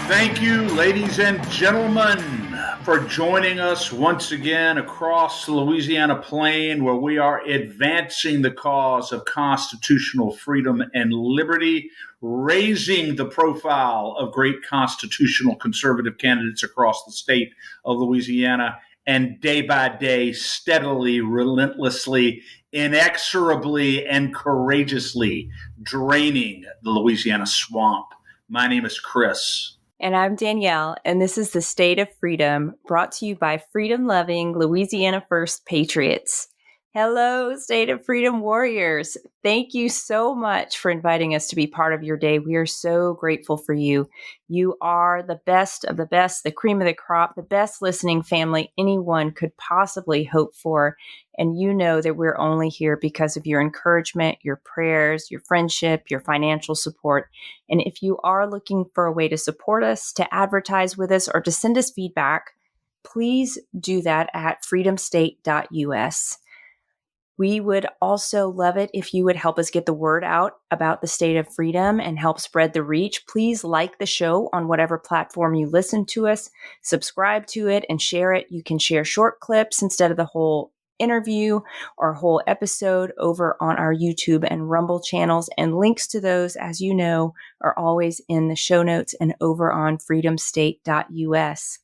Thank you, ladies and gentlemen, for joining us once again across the Louisiana plain, where we are advancing the cause of constitutional freedom and liberty, raising the profile of great constitutional conservative candidates across the state of Louisiana, and day by day, steadily, relentlessly, inexorably, and courageously draining the Louisiana swamp. My name is Chris. And I'm Danielle, and this is the State of Freedom, brought to you by freedom-loving Louisiana First Patriots. Hello, State of Freedom warriors. Thank you so much for inviting us to be part of your day. We are so grateful for you. You are the best of the best, the cream of the crop, the best listening family anyone could possibly hope for. And you know that we're only here because of your encouragement, your prayers, your friendship, your financial support. And if you are looking for a way to support us, to advertise with us, or to send us feedback, please do that at freedomstate.us. We would also love it if you would help us get the word out about the State of Freedom and help spread the reach. Please like the show on whatever platform you listen to us, subscribe to it, and share it. You can share short clips instead of the whole interview or whole episode over on our YouTube and Rumble channels. And links to those, as you know, are always in the show notes and over on freedomstate.us.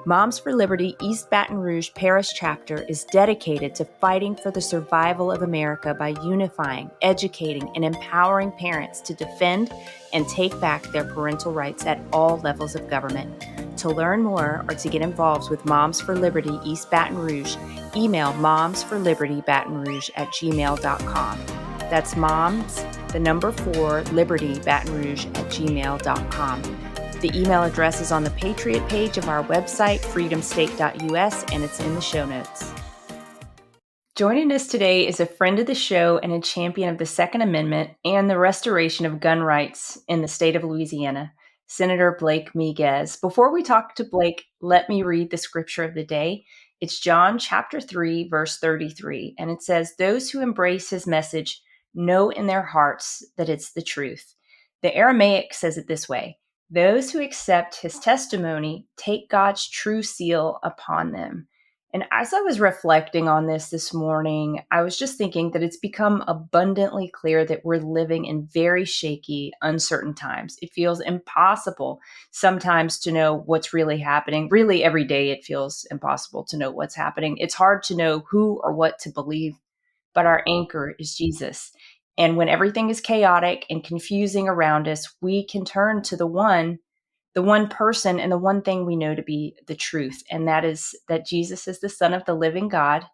Moms for Liberty East Baton Rouge Parish Chapter is dedicated to fighting for the survival of America by unifying, educating, and empowering parents to defend and take back their parental rights at all levels of government. To learn more or to get involved with Moms for Liberty East Baton Rouge, email momsforlibertybatonrouge@gmail.com. That's moms, the number 4, Liberty Baton Rouge @gmail.com. The email address is on the Patriot page of our website, freedomstate.us, and it's in the show notes. Joining us today is a friend of the show and a champion of the Second Amendment and the restoration of gun rights in the state of Louisiana, Senator Blake Miguez. Before we talk to Blake, let me read the scripture of the day. It's John chapter 3, verse 33, and it says, "Those who embrace his message know in their hearts that it's the truth." The Aramaic says it this way: "Those who accept his testimony take God's true seal upon them." And as I was reflecting on this morning, I was just thinking that it's become abundantly clear that we're living in very shaky, uncertain times. It feels impossible sometimes to know what's really happening. Really, every day it feels impossible to know what's happening. It's hard to know who or what to believe, but our anchor is Jesus. And when everything is chaotic and confusing around us, we can turn to the one person and the one thing we know to be the truth. And that is that Jesus is the Son of the living God,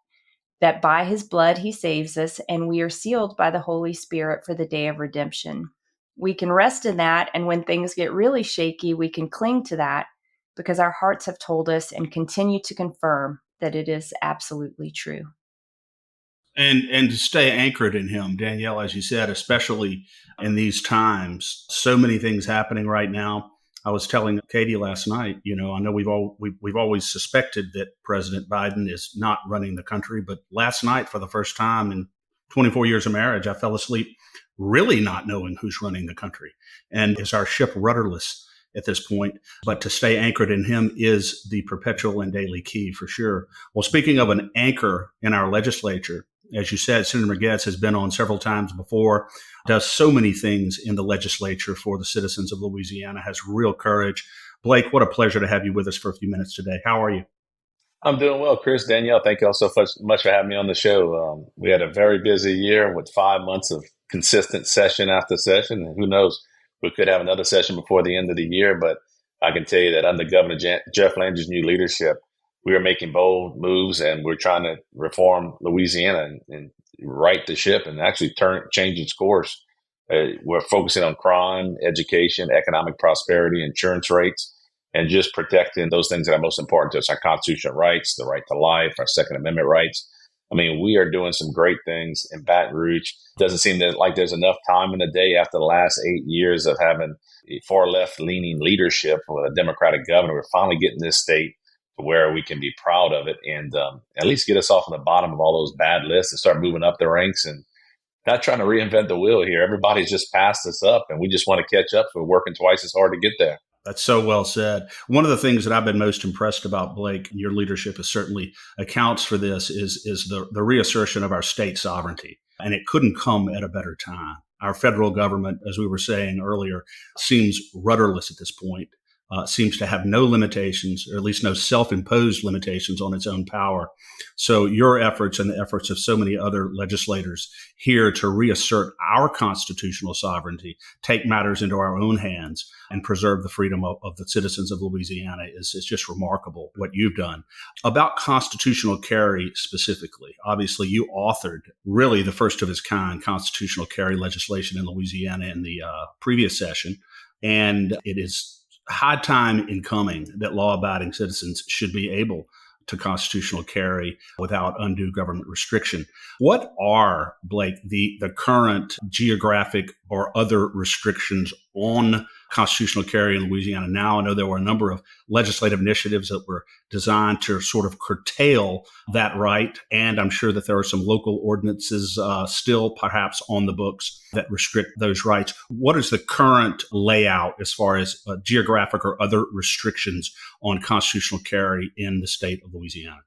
that by his blood he saves us, and we are sealed by the Holy Spirit for the day of redemption. We can rest in that. And when things get really shaky, we can cling to that because our hearts have told us and continue to confirm that it is absolutely true. And to stay anchored in him, Danielle, as you said, especially in these times, so many things happening right now. I was telling Katie last night, I know we've always suspected that President Biden is not running the country, but last night, for the first time in 24 years of marriage, I fell asleep really not knowing who's running the country. And is our ship rudderless at this point? But to stay anchored in him is the perpetual and daily key for sure. Well, speaking of an anchor in our legislature, as you said, Senator Miguez has been on several times before, does so many things in the legislature for the citizens of Louisiana, has real courage. Blake, what a pleasure to have you with us for a few minutes today. How are you? I'm doing well, Chris. Danielle, thank you all so much for having me on the show. We had a very busy year with 5 months of consistent session after session. And who knows, we could have another session before the end of the year. But I can tell you that under Governor Jeff Landry's new leadership, we are making bold moves, and we're trying to reform Louisiana and right the ship and actually change its course. We're focusing on crime, education, economic prosperity, insurance rates, and just protecting those things that are most important to us: our constitutional rights, the right to life, our Second Amendment rights. I mean, we are doing some great things in Baton Rouge. Doesn't seem like there's enough time in the day after the last 8 years of having a far left leaning leadership with a Democratic governor. We're finally getting this state where we can be proud of it and at least get us off on the bottom of all those bad lists and start moving up the ranks and not trying to reinvent the wheel here. Everybody's just passed us up, and we just want to catch up. So we're working twice as hard to get there. That's so well said. One of the things that I've been most impressed about, Blake, and your leadership is certainly accounts for this, is the reassertion of our state sovereignty. And it couldn't come at a better time. Our federal government, as we were saying earlier, seems rudderless at this point, seems to have no limitations, or at least no self-imposed limitations on its own power. So your efforts and the efforts of so many other legislators here to reassert our constitutional sovereignty, take matters into our own hands, and preserve the freedom of the citizens of Louisiana is just remarkable what you've done. About constitutional carry specifically, obviously you authored really the first of its kind constitutional carry legislation in Louisiana in the previous session, and it is high time in coming that law-abiding citizens should be able to constitutional carry without undue government restriction. What are, Blake, the current geographic or other restrictions on constitutional carry in Louisiana now? I know there were a number of legislative initiatives that were designed to sort of curtail that right. And I'm sure that there are some local ordinances still perhaps on the books that restrict those rights. What is the current layout as far as geographic or other restrictions on constitutional carry in the state of Louisiana?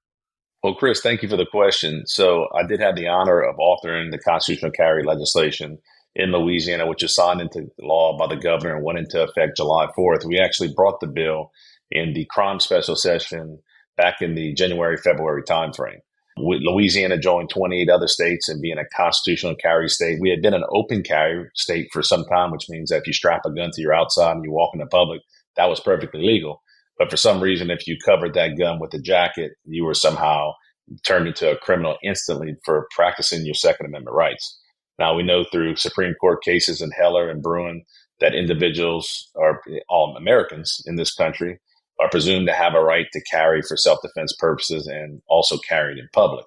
Well, Chris, thank you for the question. So I did have the honor of authoring the constitutional carry legislation in Louisiana, which was signed into law by the governor and went into effect July 4th. We actually brought the bill in the crime special session back in the January, February timeframe. Louisiana joined 28 other states in being a constitutional carry state. We had been an open carry state for some time, which means that if you strap a gun to your outside and you walk in the public, that was perfectly legal. But for some reason, if you covered that gun with a jacket, you were somehow turned into a criminal instantly for practicing your Second Amendment rights. Now, we know through Supreme Court cases in Heller and Bruin that individuals, or all Americans in this country, are presumed to have a right to carry for self-defense purposes and also carried in public.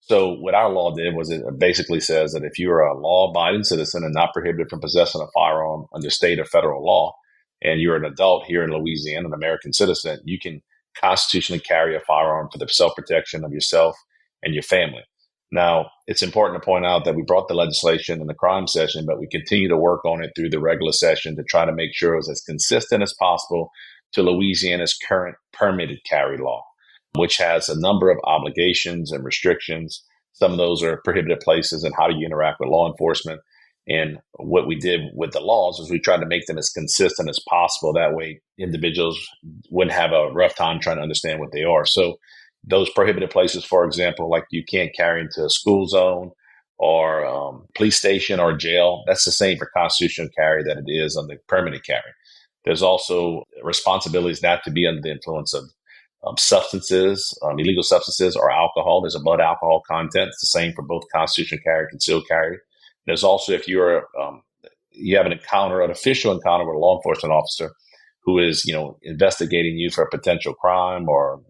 So what our law did was it basically says that if you are a law-abiding citizen and not prohibited from possessing a firearm under state or federal law, and you're an adult here in Louisiana, an American citizen, you can constitutionally carry a firearm for the self-protection of yourself and your family. Now, it's important to point out that we brought the legislation in the crime session, but we continue to work on it through the regular session to try to make sure it was as consistent as possible to Louisiana's current permitted carry law, which has a number of obligations and restrictions. Some of those are prohibited places and how do you interact with law enforcement. And what we did with the laws was we tried to make them as consistent as possible. That way, individuals wouldn't have a rough time trying to understand what they are. So those prohibited places, for example, like you can't carry into a school zone or police station or jail, that's the same for constitutional carry that it is on the permitted carry. There's also responsibilities not to be under the influence of substances, illegal substances or alcohol. There's a blood alcohol content. It's the same for both constitutional carry and concealed carry. There's also, if you have an official encounter with a law enforcement officer who is, investigating you for a potential crime or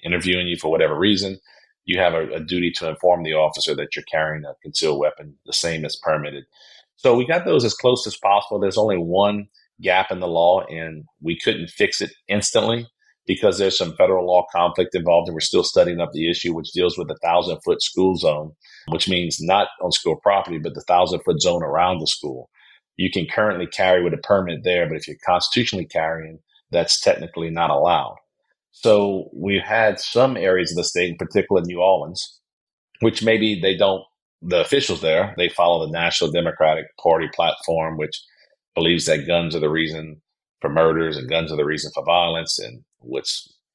interviewing you for whatever reason, you have a duty to inform the officer that you're carrying a concealed weapon, the same as permitted. So we got those as close as possible. There's only one gap in the law, and we couldn't fix it instantly because there's some federal law conflict involved, and we're still studying up the issue, which deals with the 1,000-foot school zone, which means not on school property, but the 1,000-foot zone around the school. You can currently carry with a permit there, but if you're constitutionally carrying, that's technically not allowed. So we've had some areas of the state, in particular New Orleans, which maybe the officials there, they follow the National Democratic Party platform, which believes that guns are the reason for murders and guns are the reason for violence, and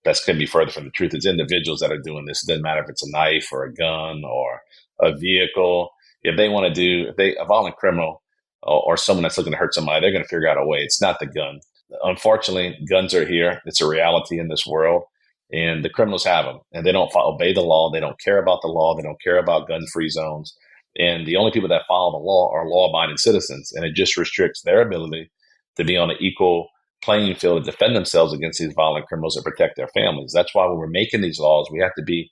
that could be further from the truth. It's individuals that are doing this. It doesn't matter if it's a knife or a gun or a vehicle. If a violent criminal or someone that's looking to hurt somebody, they're going to figure out a way. It's not the gun. Unfortunately, guns are here. It's a reality in this world, and the criminals have them, and they don't obey the law. They don't care about the law. They don't care about gun-free zones. And the only people that follow the law are law-abiding citizens, and it just restricts their ability to be on an equal playing field to defend themselves against these violent criminals and protect their families. That's why when we're making these laws, we have to be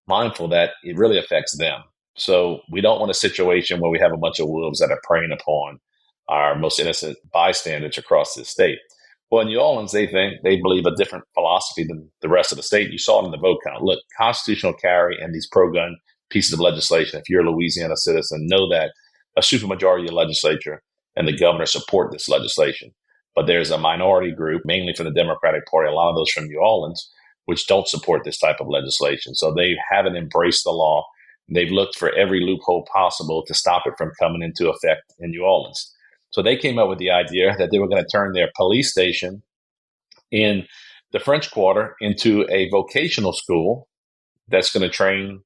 mindful that it really affects them. So we don't want a situation where we have a bunch of wolves that are preying upon our most innocent bystanders across the state. Well, in New Orleans, they believe a different philosophy than the rest of the state. You saw it in the vote count. Look, constitutional carry and these pro-gun pieces of legislation, if you're a Louisiana citizen, know that a supermajority of the legislature and the governor support this legislation. But there's a minority group, mainly from the Democratic Party, a lot of those from New Orleans, which don't support this type of legislation. So they haven't embraced the law. They've looked for every loophole possible to stop it from coming into effect in New Orleans. So they came up with the idea that they were going to turn their police station in the French Quarter into a vocational school that's going to train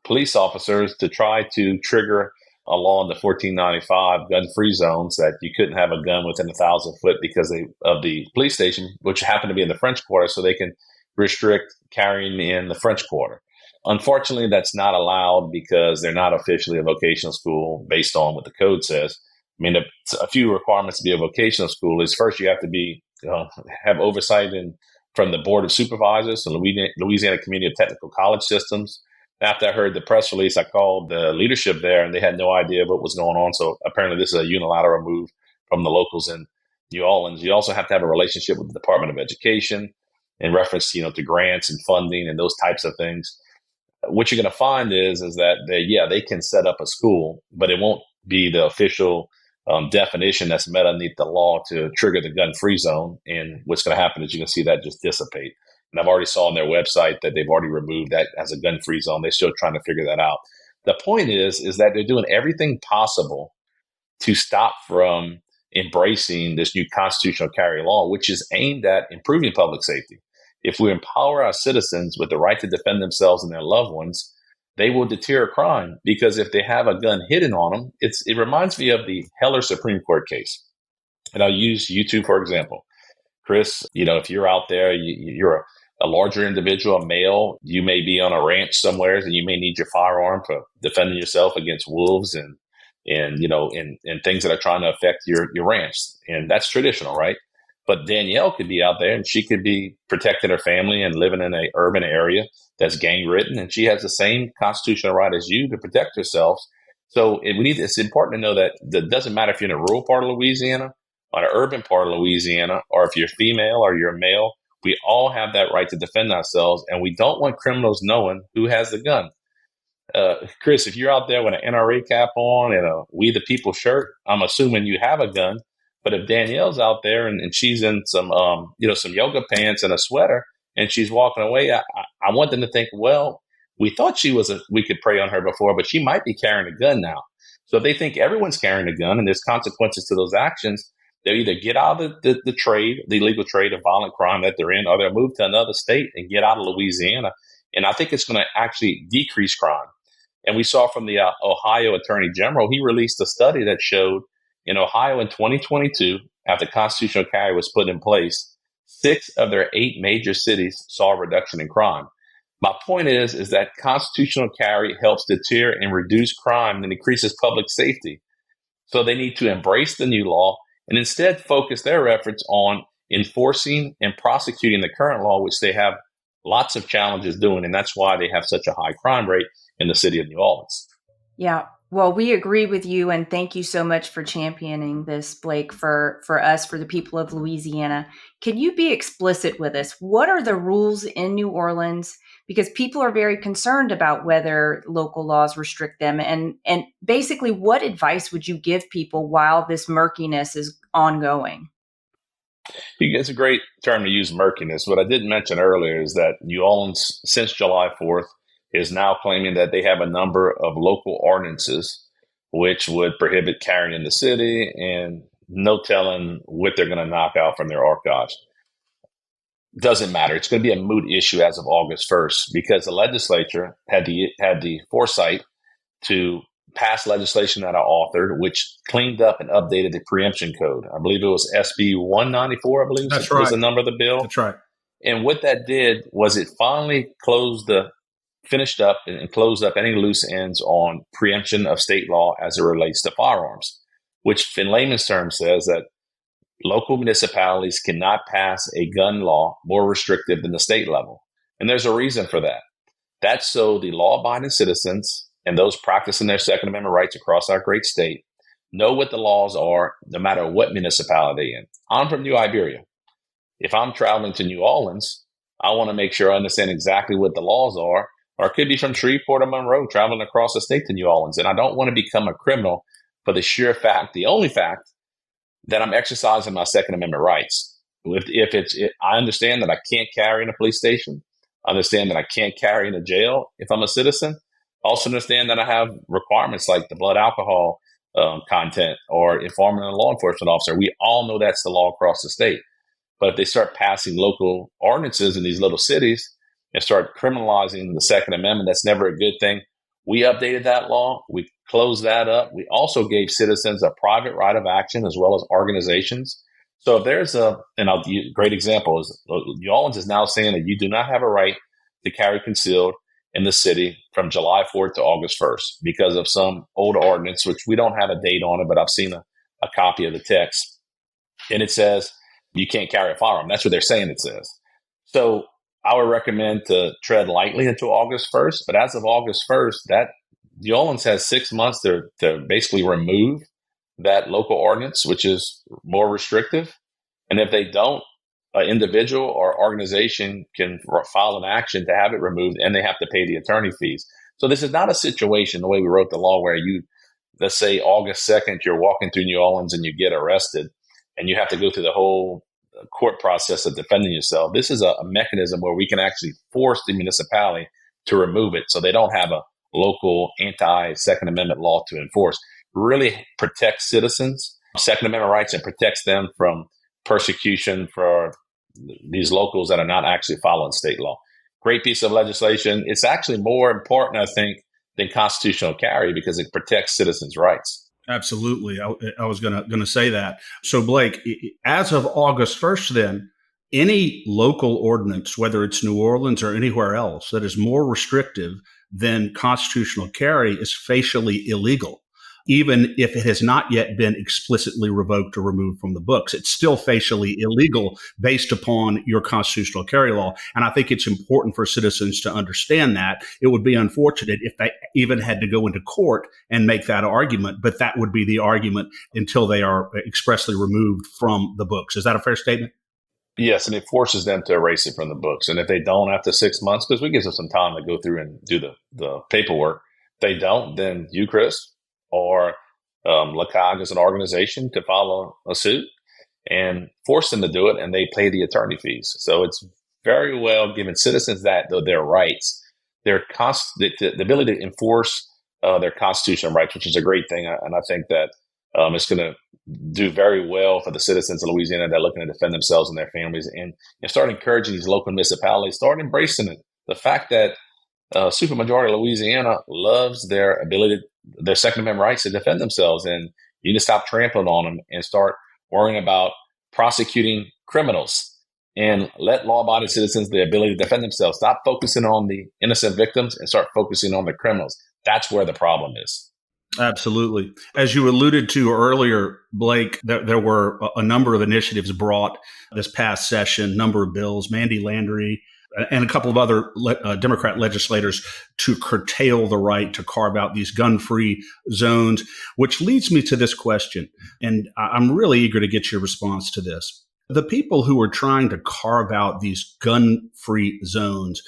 police officers to try to trigger a law in the 1495 gun-free zones that you couldn't have a gun within 1,000 foot because of the police station, which happened to be in the French Quarter, so they can restrict carrying in the French Quarter. Unfortunately, that's not allowed because they're not officially a vocational school based on what the code says. I mean, a few requirements to be a vocational school is first you have to be have oversight from the Board of Supervisors and Louisiana Community of Technical College Systems. After I heard the press release, I called the leadership there, and they had no idea what was going on. So apparently this is a unilateral move from the locals in New Orleans. You also have to have a relationship with the Department of Education in reference, to grants and funding and those types of things. What you're going to find is that they can set up a school, but it won't be the official definition that's met underneath the law to trigger the gun-free zone. And what's going to happen is you're going to see that just dissipate. And I've already saw on their website that they've already removed that as a gun-free zone. They're still trying to figure that out. The point is that they're doing everything possible to stop from embracing this new constitutional carry law, which is aimed at improving public safety. If we empower our citizens with the right to defend themselves and their loved ones, they will deter crime, because if they have a gun hidden on them, it reminds me of the Heller Supreme Court case. And I'll use you two, for example. Chris, if you're out there, you're a larger individual, a male, you may be on a ranch somewhere and you may need your firearm for defending yourself against wolves and things that are trying to affect your ranch. And that's traditional, right? But Danielle could be out there and she could be protecting her family and living in an urban area that's gang ridden, and she has the same constitutional right as you to protect herself. So it's important to know that it doesn't matter if you're in a rural part of Louisiana, or an urban part of Louisiana, or if you're female or you're male, we all have that right to defend ourselves, and we don't want criminals knowing who has the gun. Chris, if you're out there with an NRA cap on and a We the People shirt, I'm assuming you have a gun. But if Danielle's out there and she's in some yoga pants and a sweater and she's walking away, I want them to think, well, we thought we could prey on her before, but she might be carrying a gun now. So if they think everyone's carrying a gun and there's consequences to those actions, they'll either get out of the illegal trade of violent crime that they're in, or they'll move to another state and get out of Louisiana. And I think it's going to actually decrease crime. And we saw from the Ohio Attorney General, he released a study that showed in Ohio in 2022, after constitutional carry was put in place, 6 of their 8 major cities saw a reduction in crime. My point is that constitutional carry helps deter and reduce crime and increases public safety. So they need to embrace the new law and instead focus their efforts on enforcing and prosecuting the current law, which they have lots of challenges doing. And that's why they have such a high crime rate in the city of New Orleans. Yeah. Well, we agree with you, and thank you so much for championing this, Blake, for us, for the people of Louisiana. Can you be explicit with us? What are the rules in New Orleans? Because people are very concerned about whether local laws restrict them. And basically, what advice would you give people while this murkiness is ongoing? It's a great term to use, murkiness. What I didn't mention earlier is that New Orleans, since July 4th, is now claiming that they have a number of local ordinances which would prohibit carrying in the city, and no telling what they're going to knock out from their archives. Doesn't matter. It's going to be a moot issue as of August 1st, because the legislature had the foresight to pass legislation that I authored, which cleaned up and updated the preemption code. I believe it was SB 194, I believe That's was right. the number of the bill. That's right. And what that did was it finally finished up and closed up any loose ends on preemption of state law as it relates to firearms, which in layman's terms says that local municipalities cannot pass a gun law more restrictive than the state level. And there's a reason for that. That's so the law-abiding citizens and those practicing their Second Amendment rights across our great state know what the laws are, no matter what municipality they're in. I'm from New Iberia. If I'm traveling to New Orleans, I want to make sure I understand exactly what the laws are. Or it could be from Shreveport or Monroe, traveling across the state to New Orleans. And I don't want to become a criminal for the sheer fact, the only fact, then I'm exercising my Second Amendment rights. I understand that I can't carry in a police station. I understand that I can't carry in a jail if I'm a citizen. I also understand that I have requirements like the blood alcohol content or informing a law enforcement officer. We all know that's the law across the state. But if they start passing local ordinances in these little cities and start criminalizing the Second Amendment, that's never a good thing. We updated that law. We closed that up. We also gave citizens a private right of action as well as organizations. So if there's great example is New Orleans is now saying that you do not have a right to carry concealed in the city from July 4th to August 1st because of some old ordinance, which we don't have a date on it, but I've seen a copy of the text. And it says you can't carry a firearm. That's what they're saying it says. So I would recommend to tread lightly until August 1st. But as of August 1st, that New Orleans has 6 months to basically remove that local ordinance, which is more restrictive. And if they don't, an individual or organization can file an action to have it removed, and they have to pay the attorney fees. So this is not a situation, the way we wrote the law, where let's say August 2nd, you're walking through New Orleans and you get arrested and you have to go through the whole court process of defending yourself. This is a mechanism where we can actually force the municipality to remove it so they don't have a local anti-Second Amendment law to enforce. Really protects citizens' Second Amendment rights and protects them from persecution for these locals that are not actually following state law. Great piece of legislation. It's actually more important, I think, than constitutional carry because it protects citizens' rights. Absolutely. I was going to say that. So, Blake, as of August 1st, then, any local ordinance, whether it's New Orleans or anywhere else, that is more restrictive than constitutional carry is facially illegal. Even if it has not yet been explicitly revoked or removed from the books, it's still facially illegal based upon your constitutional carry law. And I think it's important for citizens to understand that. It would be unfortunate if they even had to go into court and make that argument, but that would be the argument until they are expressly removed from the books. Is that a fair statement? Yes, and it forces them to erase it from the books. And if they don't after 6 months, because we give them some time to go through and do the paperwork, if they don't, then you, Chris, or LACAG as an organization to file a suit and force them to do it, and they pay the attorney fees. So it's very well giving citizens that their rights, the ability to enforce their constitutional rights, which is a great thing. And I think that it's going to do very well for the citizens of Louisiana that are looking to defend themselves and their families, and start encouraging these local municipalities, start embracing it. The fact that supermajority of Louisiana loves their Second Amendment rights to defend themselves, and you need to stop trampling on them and start worrying about prosecuting criminals and let law-abiding citizens the ability to defend themselves. Stop focusing on the innocent victims and start focusing on the criminals. That's where the problem is. Absolutely. As you alluded to earlier, Blake, there were a number of initiatives brought this past session, number of bills, Mandy Landry, and a couple of other Democrat legislators to curtail the right to carve out these gun-free zones, which leads me to this question. And I'm really eager to get your response to this. The people who are trying to carve out these gun-free zones,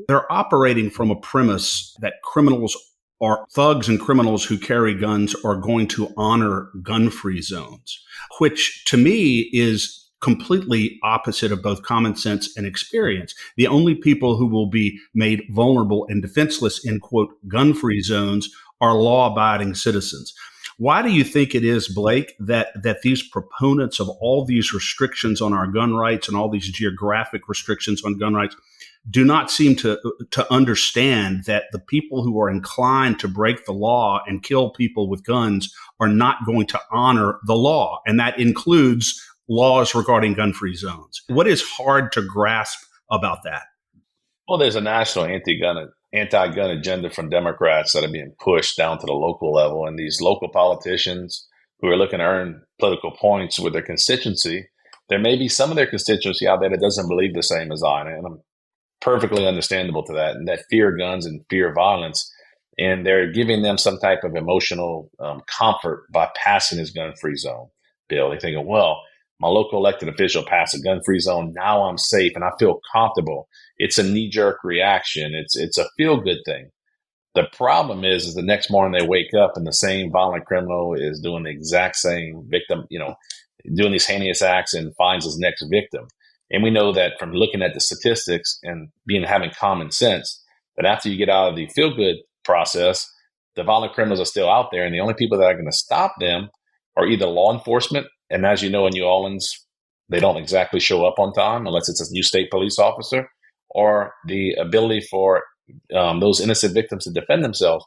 they're operating from a premise that criminals or thugs and criminals who carry guns are going to honor gun-free zones, which to me is completely opposite of both common sense and experience. The only people who will be made vulnerable and defenseless in, quote, gun-free zones are law-abiding citizens. Why do you think it is, Blake, that these proponents of all these restrictions on our gun rights and all these geographic restrictions on gun rights do not seem to understand that the people who are inclined to break the law and kill people with guns are not going to honor the law? And that includes laws regarding gun-free zones. What is hard to grasp about that? Well, there's a national anti-gun agenda from Democrats that are being pushed down to the local level. And these local politicians who are looking to earn political points with their constituency, there may be some of their constituency out there that doesn't believe the same as I. And I'm perfectly understandable to that, and that fear guns and fear violence. And they're giving them some type of emotional comfort by passing this gun-free zone bill. They're thinking, well, my local elected official passed a gun-free zone. Now I'm safe and I feel comfortable. It's a knee-jerk reaction. It's a feel-good thing. The problem is the next morning they wake up and the same violent criminal is doing the exact same doing these heinous acts and finds his next victim. And we know that from looking at the statistics and having common sense, that after you get out of the feel-good process, the violent criminals are still out there. And the only people that are going to stop them are either law enforcement. And as you know, in New Orleans, they don't exactly show up on time unless it's a new state police officer, or the ability for those innocent victims to defend themselves.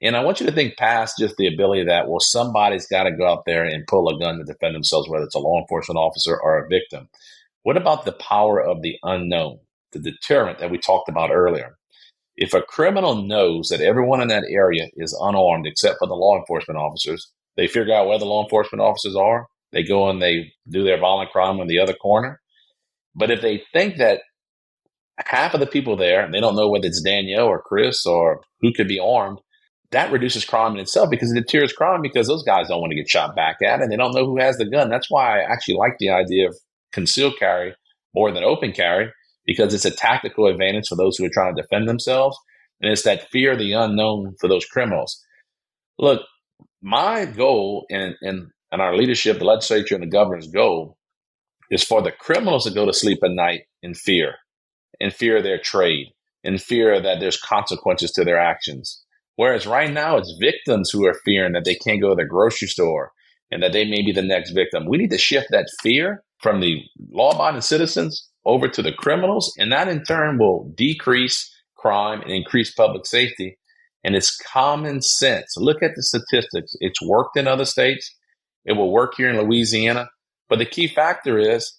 And I want you to think past just the ability that, well, somebody's got to go out there and pull a gun to defend themselves, whether it's a law enforcement officer or a victim. What about the power of the unknown, the deterrent that we talked about earlier? If a criminal knows that everyone in that area is unarmed except for the law enforcement officers, they figure out where the law enforcement officers are. They go and they do their violent crime in the other corner. But if they think that half of the people there, and they don't know whether it's Danielle or Chris or who could be armed, that reduces crime in itself, because it deters crime, because those guys don't want to get shot back at, and they don't know who has the gun. That's why I actually like the idea of concealed carry more than open carry, because it's a tactical advantage for those who are trying to defend themselves. And it's that fear of the unknown for those criminals. Look, my goal and our leadership, the legislature and the governor's goal, is for the criminals to go to sleep at night in fear of their trade, in fear that there's consequences to their actions. Whereas right now, it's victims who are fearing that they can't go to the grocery store and that they may be the next victim. We need to shift that fear from the law-abiding citizens over to the criminals, and that in turn will decrease crime and increase public safety. And it's common sense. Look at the statistics. It's worked in other states. It will work here in Louisiana. But the key factor is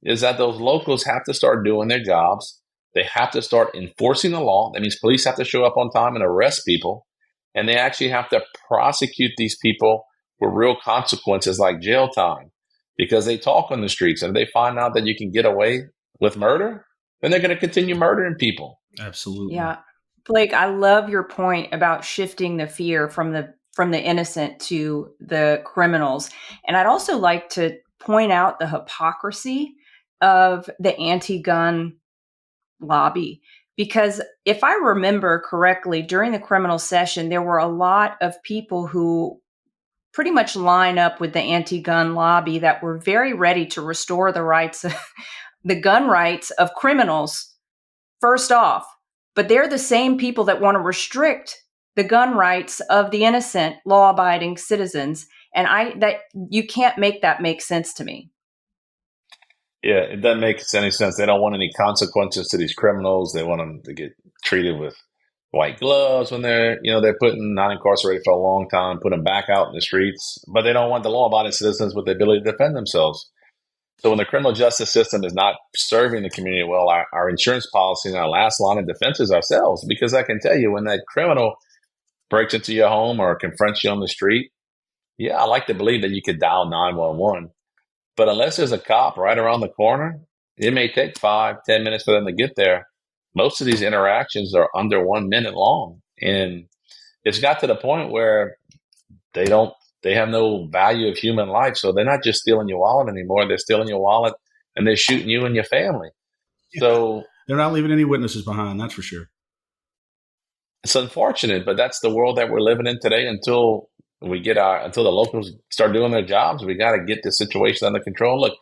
that those locals have to start doing their jobs. They have to start enforcing the law. That means police have to show up on time and arrest people. And they actually have to prosecute these people with real consequences like jail time, because they talk on the streets. And if they find out that you can get away with murder, then they're going to continue murdering people. Absolutely. Yeah. Blake, I love your point about shifting the fear from the innocent to the criminals. And I'd also like to point out the hypocrisy of the anti-gun lobby, because if I remember correctly, during the criminal session, there were a lot of people who pretty much line up with the anti-gun lobby that were very ready to restore the rights, the gun rights of criminals first off. But they're the same people that want to restrict the gun rights of the innocent, law-abiding citizens. And that you can't make that make sense to me. Yeah, it doesn't make any sense. They don't want any consequences to these criminals. They want them to get treated with white gloves when they're putting not incarcerated for a long time, put them back out in the streets. But they don't want the law-abiding citizens with the ability to defend themselves. So when the criminal justice system is not serving the community well, our insurance policy and our last line of defense is ourselves. Because I can tell you, when that criminal breaks into your home or confronts you on the street, yeah, I like to believe that you could dial 911. But unless there's a cop right around the corner, it may take 5-10 minutes for them to get there. Most of these interactions are under 1 minute long. And it's got to the point where they have no value of human life. So they're not just stealing your wallet anymore. They're stealing your wallet and they're shooting you and your family. Yeah. So they're not leaving any witnesses behind. That's for sure. It's unfortunate, but that's the world that we're living in today. Until the locals start doing their jobs, we got to get this situation under control. Look,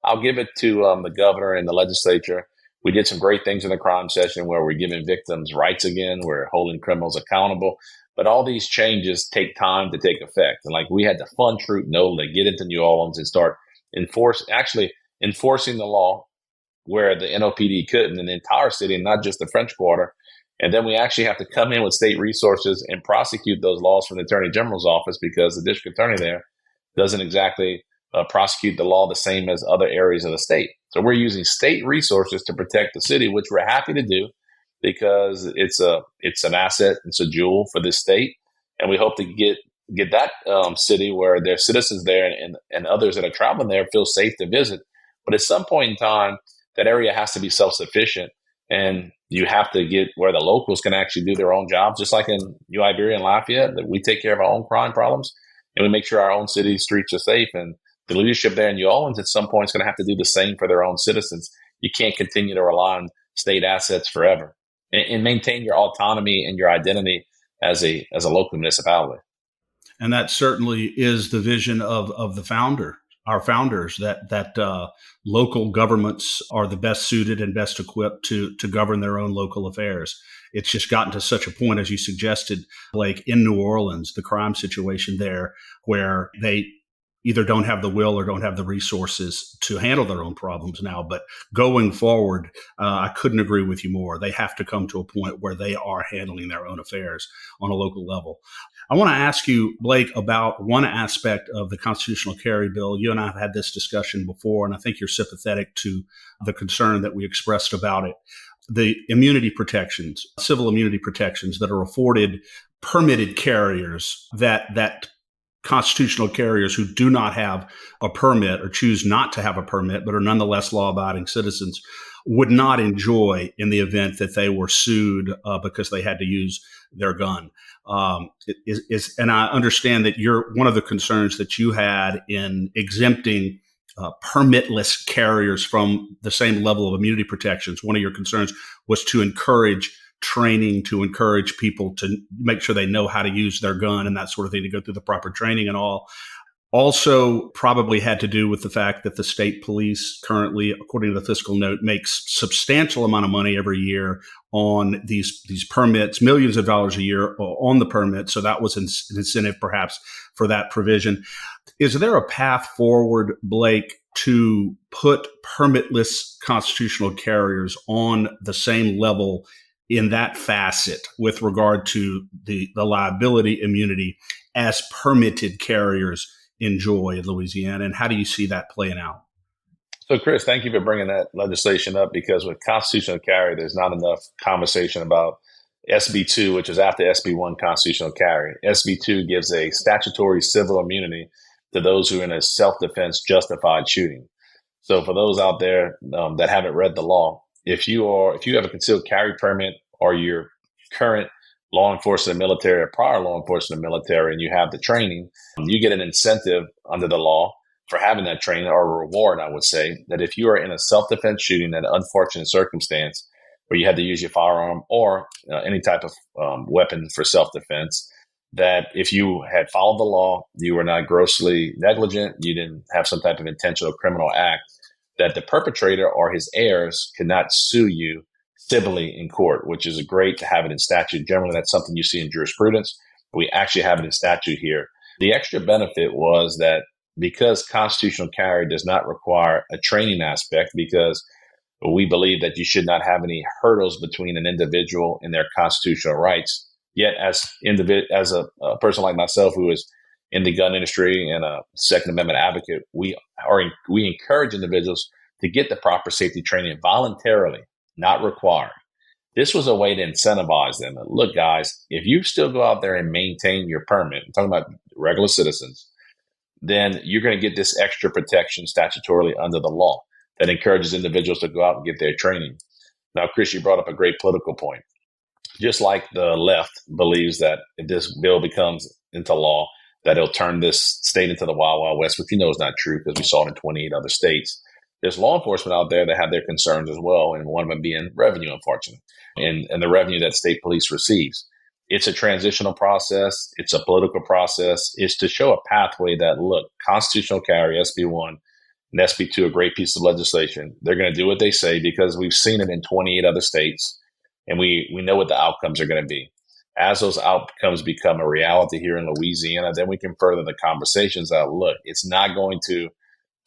I'll give it to the governor and the legislature. We did some great things in the crime session where we're giving victims rights again. We're holding criminals accountable. But all these changes take time to take effect. And like we had to fund Troop NOLA to get into New Orleans and start enforcing the law where the NOPD couldn't in the entire city, and not just the French Quarter. And then we actually have to come in with state resources and prosecute those laws from the Attorney General's office, because the district attorney there doesn't exactly prosecute the law the same as other areas of the state. So we're using state resources to protect the city, which we're happy to do because it's an asset, it's a jewel for this state, and we hope to get that city where there's citizens there and others that are traveling there feel safe to visit. But at some point in time, that area has to be self-sufficient. And you have to get where the locals can actually do their own jobs, just like in New Iberia and Lafayette, that we take care of our own crime problems and we make sure our own city streets are safe. And the leadership there in New Orleans at some point is going to have to do the same for their own citizens. You can't continue to rely on state assets forever, and maintain your autonomy and your identity as a local municipality. And that certainly is the vision of the founder, our founders that local governments are the best suited and best equipped to govern their own local affairs. It's just gotten to such a point, as you suggested, like in New Orleans, the crime situation there, where they either don't have the will or don't have the resources to handle their own problems now. But going forward, I couldn't agree with you more. They have to come to a point where they are handling their own affairs on a local level. I want to ask you, Blake, about one aspect of the constitutional carry bill. You and I have had this discussion before, and I think you're sympathetic to the concern that we expressed about it. The immunity protections, civil immunity protections that are afforded permitted carriers that constitutional carriers who do not have a permit or choose not to have a permit, but are nonetheless law-abiding citizens, would not enjoy in the event that they were sued because they had to use their gun. And I understand that one of the concerns that you had in exempting permitless carriers from the same level of immunity protections. One of your concerns was to encourage training, to encourage people to make sure they know how to use their gun and that sort of thing, to go through the proper training and all. Also probably had to do with the fact that the state police currently, according to the fiscal note, makes substantial amount of money every year on these permits, millions of dollars a year on the permit. So that was an incentive perhaps for that provision. Is there a path forward, Blake, to put permitless constitutional carriers on the same level in that facet with regard to the liability immunity as permitted carriers enjoy in Louisiana? And how do you see that playing out? So, Chris, thank you for bringing that legislation up, because with constitutional carry, there's not enough conversation about SB2, which is after SB1 constitutional carry. SB2 gives a statutory civil immunity to those who are in a self-defense justified shooting. So for those out there that haven't read the law, if you have a concealed carry permit, or you're current law enforcement military or prior law enforcement military, and you have the training, you get an incentive under the law for having that training, or a reward, I would say, that if you are in a self-defense shooting, an unfortunate circumstance where you had to use your firearm or any type of weapon for self-defense, that if you had followed the law, you were not grossly negligent, you didn't have some type of intentional criminal act, that the perpetrator or his heirs could not sue you civilly in court, which is great to have it in statute. Generally, that's something you see in jurisprudence. We actually have it in statute here. The extra benefit was that because constitutional carry does not require a training aspect, because we believe that you should not have any hurdles between an individual and their constitutional rights. Yet, as a person like myself who is in the gun industry and a Second Amendment advocate, we encourage individuals to get the proper safety training voluntarily, not required. This was a way to incentivize them. Look, guys, if you still go out there and maintain your permit, I'm talking about regular citizens, then you're going to get this extra protection statutorily under the law that encourages individuals to go out and get their training. Now, Chris, you brought up a great political point. Just like the left believes that if this bill becomes into law, that it'll turn this state into the Wild Wild West, which we know is not true because we saw it in 28 other states. There's law enforcement out there that have their concerns as well, and one of them being revenue, unfortunately, and the revenue that state police receives. It's a transitional process. It's a political process. It's to show a pathway that, look, constitutional carry, SB1 and SB2, a great piece of legislation. They're going to do what they say because we've seen it in 28 other states, and we know what the outcomes are going to be. As those outcomes become a reality here in Louisiana, then we can further the conversations out. Look, it's not going to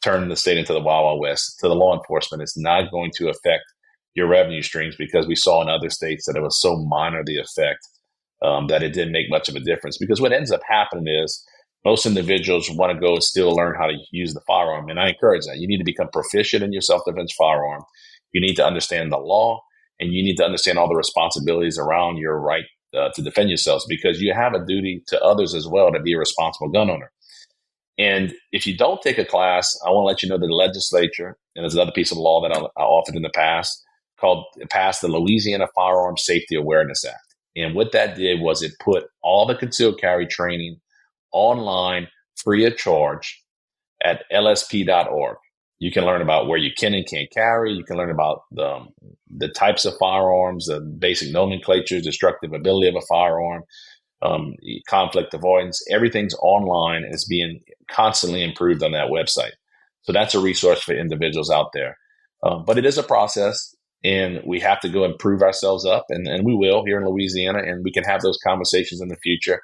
turn the state into the Wild Wild West. To the law enforcement, it's not going to affect your revenue streams, because we saw in other states that it was so minor the effect that it didn't make much of a difference. Because what ends up happening is most individuals want to go and still learn how to use the firearm. And I encourage that. You need to become proficient in your self-defense firearm. You need to understand the law, and you need to understand all the responsibilities around your right to defend yourselves, because you have a duty to others as well to be a responsible gun owner. And if you don't take a class, I want to let you know that the legislature, and there's another piece of law that I offered in the past, passed the Louisiana Firearm Safety Awareness Act. And what that did was it put all the concealed carry training online free of charge at lsp.org. You can learn about where you can and can't carry. You can learn about the types of firearms, the basic nomenclature, destructive ability of a firearm, conflict avoidance. Everything's online and it's being constantly improved on that website. So that's a resource for individuals out there. But it is a process, and we have to go and prove ourselves up, and we will here in Louisiana, and we can have those conversations in the future.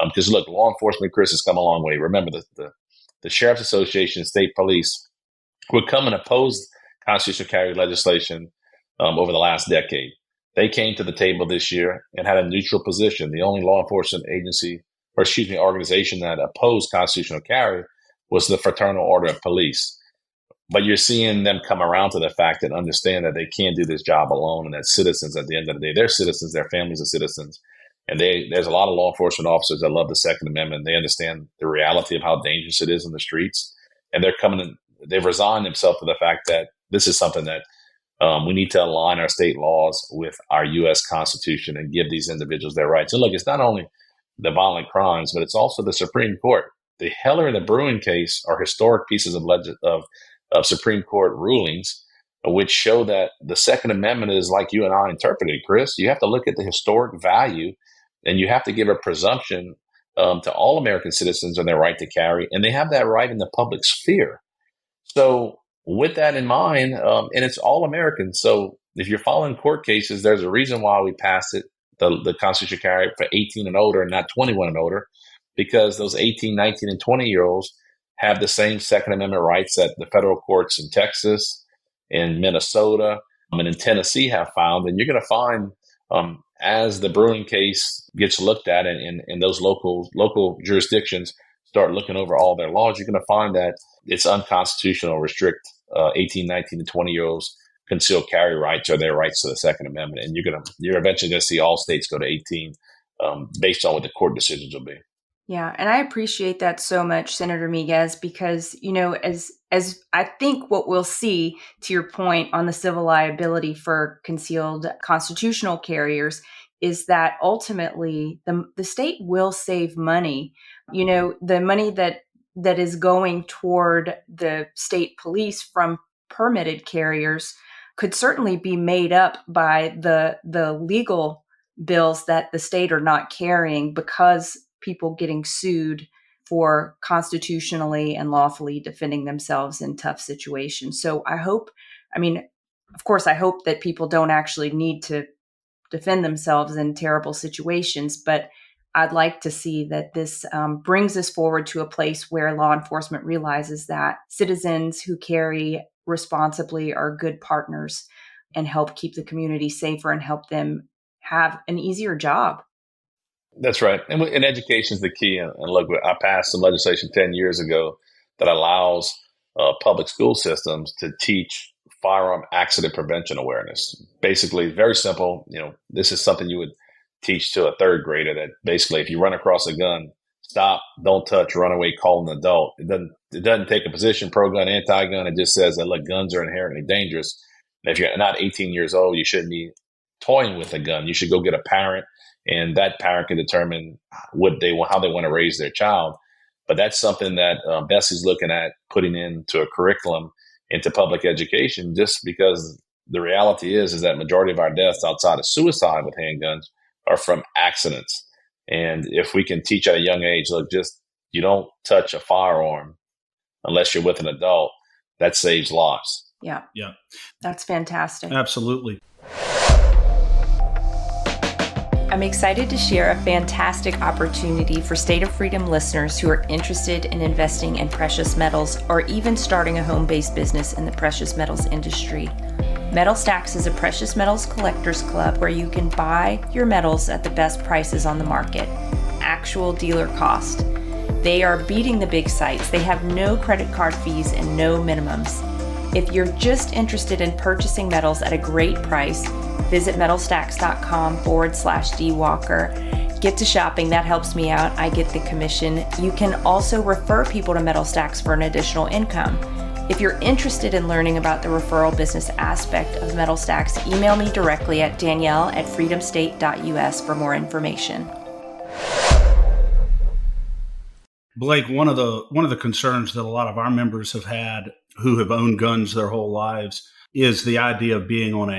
Because look, law enforcement, Chris, has come a long way. Remember, the Sheriff's Association, state police would come and oppose constitutional carry legislation over the last decade. They came to the table this year and had a neutral position. The only law enforcement agency, or excuse me, organization that opposed constitutional carry was the Fraternal Order of Police. But you're seeing them come around to the fact and understand that they can't do this job alone, and that citizens, at the end of the day, they're citizens, their families are citizens. And there's a lot of law enforcement officers that love the Second Amendment. They understand the reality of how dangerous it is in the streets. And they're coming in, they've resigned themselves to the fact that this is something that we need to align our state laws with our U.S. Constitution and give these individuals their rights. And look, it's not only the violent crimes, but it's also the Supreme Court. The Heller and the Bruin case are historic pieces of Supreme Court rulings, which show that the Second Amendment is like you and I interpreted, Chris. You have to look at the historic value, and you have to give a presumption to all American citizens on their right to carry, and they have that right in the public sphere. So with that in mind, and it's all Americans. So if you're following court cases, there's a reason why we passed it, the constitutional carry for 18 and older and not 21 and older, because those 18, 19, and 20-year-olds have the same Second Amendment rights that the federal courts in Texas, in Minnesota, and in Tennessee have found. And you're going to find, as the Bruin case gets looked at and those local jurisdictions start looking over all their laws, you're going to find that it's unconstitutional to restrict 18, 19, and 20-year-olds concealed carry rights or their rights to the Second Amendment. And you're eventually going to see all states go to 18 based on what the court decisions will be. Yeah, and I appreciate that so much, Senator Miguez, because, as I think what we'll see, to your point on the civil liability for concealed constitutional carriers, is that ultimately the state will save money. The money that is going toward the state police from permitted carriers could certainly be made up by the legal bills that the state are not carrying, because people getting sued for constitutionally and lawfully defending themselves in tough situations. So I hope that people don't actually need to defend themselves in terrible situations, but I'd like to see that this brings us forward to a place where law enforcement realizes that citizens who carry responsibly are good partners and help keep the community safer and help them have an easier job. That's right. And education is the key. And look, I passed some legislation 10 years ago that allows public school systems to teach firearm accident prevention awareness. Basically, very simple. This is something you would teach to a third grader, that basically if you run across a gun, stop, don't touch, run away, call an adult. It doesn't take a position, pro-gun, anti-gun. It just says that, look, guns are inherently dangerous. And if you're not 18 years old, you shouldn't be toying with a gun. You should go get a parent, and that parent can determine how they want to raise their child. But that's something that Bessie's looking at putting into a curriculum, into public education, just because the reality is that majority of our deaths outside of suicide with handguns are from accidents. And if we can teach at a young age, look, just you don't touch a firearm unless you're with an adult, that saves lives. Yeah. Yeah. That's fantastic. Absolutely. I'm excited to share a fantastic opportunity for State of Freedom listeners who are interested in investing in precious metals or even starting a home-based business in the precious metals industry. Metal Stacks is a precious metals collectors club where you can buy your metals at the best prices on the market, actual dealer cost. They are beating the big sites. They have no credit card fees and no minimums. If you're just interested in purchasing metals at a great price, visit metalstacks.com/dwalker. Get to shopping. That helps me out. I get the commission. You can also refer people to Metal Stacks for an additional income. If you're interested in learning about the referral business aspect of Metal Stacks, email me directly at Danielle@freedomstate.us for more information. Blake, one of the concerns that a lot of our members have had who have owned guns their whole lives is the idea of being on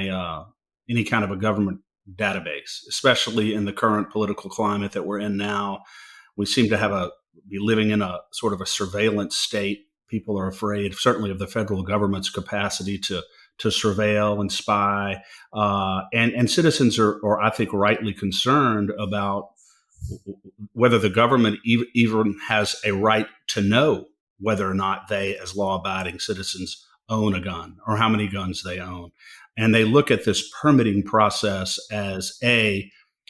any kind of a government database, especially in the current political climate that we're in now. We seem to be living in a sort of a surveillance state People are afraid, certainly, of the federal government's capacity to surveil and spy, and citizens are, I think, rightly concerned about whether the government even has a right to know whether or not they, as law-abiding citizens, own a gun or how many guns they own. And they look at this permitting process as